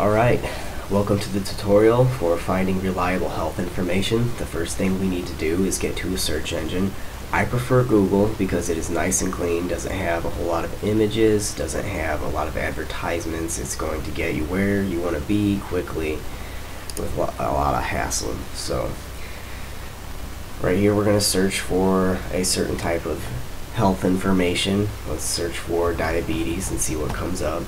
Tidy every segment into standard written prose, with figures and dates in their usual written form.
Alright, welcome to the tutorial for finding reliable health information. The first thing we need to do is get to a search engine. I prefer Google because it is nice and clean, doesn't have a whole lot of images, doesn't have a lot of advertisements. It's going to get you where you want to be quickly with a lot of hassle. So right here we're going to search for a certain type of health information. Let's search for diabetes and see what comes up.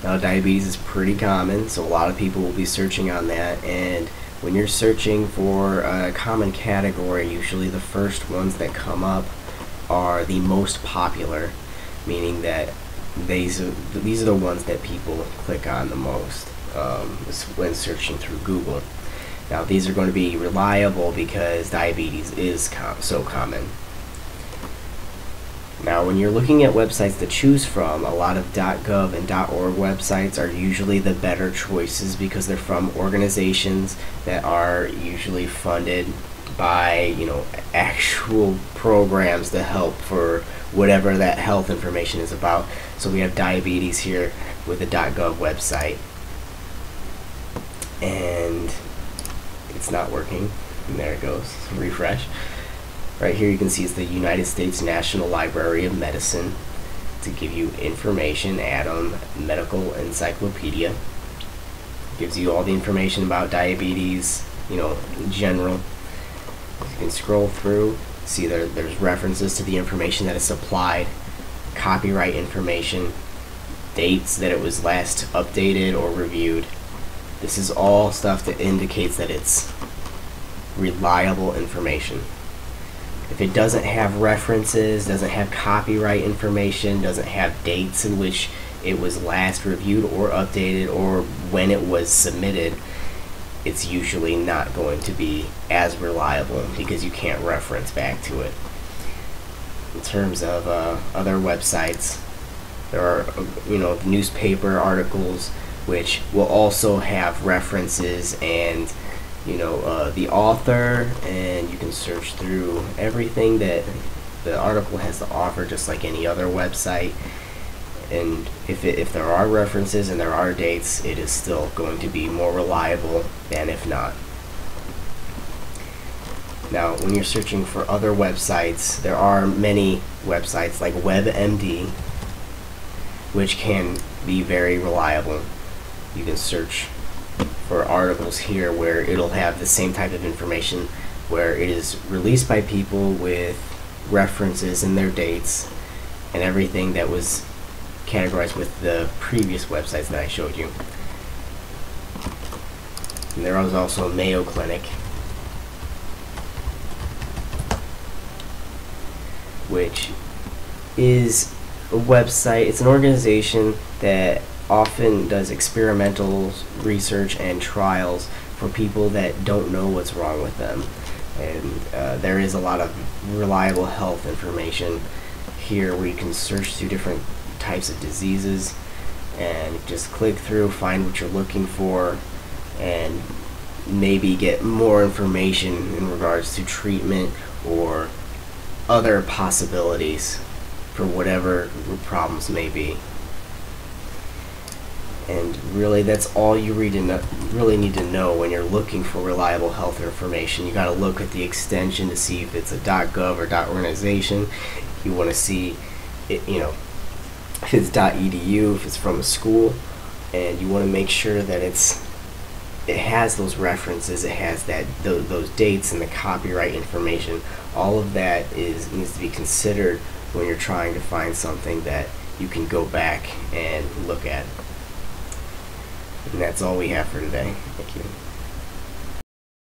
Now, diabetes is pretty common, so a lot of people will be searching on that, and when you're searching for a common category, usually the first ones that come up are the most popular, meaning that these are the ones that people click on the most when searching through Google. Now, these are going to be reliable because diabetes is so common. Now, when you're looking at websites to choose from, a lot of .gov and .org websites are usually the better choices because they're from organizations that are usually funded by, actual programs to help for whatever that health information is about. So we have diabetes here with the .gov website, and it's not working. And there it goes. Refresh. Right here you can see it's the United States National Library of Medicine. To give you information, Adam Medical Encyclopedia. Gives you all the information about diabetes, in general. You can scroll through, see there's references to the information that is supplied, copyright information, dates that it was last updated or reviewed. This is all stuff that indicates that it's reliable information. If it doesn't have references, doesn't have copyright information, doesn't have dates in which it was last reviewed or updated or when it was submitted, it's usually not going to be as reliable because you can't reference back to it. In terms of other websites, there are newspaper articles which will also have references and the author, and you can search through everything that the article has to offer just like any other website, and if there are references and there are dates, it is still going to be more reliable than if not. Now, when you're searching for other websites, there are many websites like WebMD which can be very reliable. You can search for articles here where it'll have the same type of information, where it is released by people with references and their dates and everything that was categorized with the previous websites that I showed you. And there was also Mayo Clinic, which is a website, it's an organization that often does experimental research and trials for people that don't know what's wrong with them, and there is a lot of reliable health information here where you can search through different types of diseases and just click through, find what you're looking for, and maybe get more information in regards to treatment or other possibilities for whatever problems may be. And really, that's all you really need to know when you're looking for reliable health information. You got to look at the extension to see if it's a .gov or .organization. You want to see it, if it's .edu, if it's from a school, and you want to make sure that it has those references, it has those dates and the copyright information. All of that needs to be considered when you're trying to find something that you can go back and look at. And that's all we have for today. Thank you.